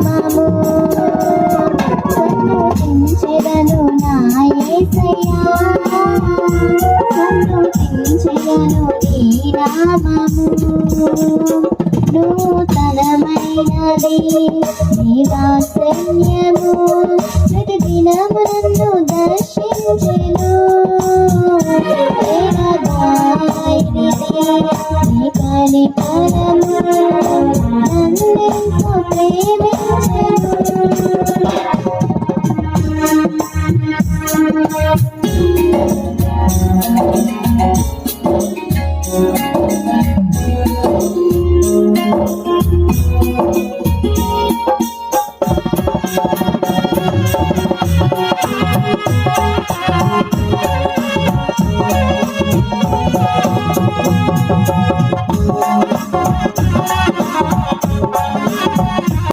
నామము సంతోషించెదను నా యేసయ్యా సంతోషించెదను నీ నామము నూతనమైనది నీ వాత్సల్యము ప్రతి దినము నన్ను దర్శించెను నీ కనికరము నన్నెంతో ప్రేమించెను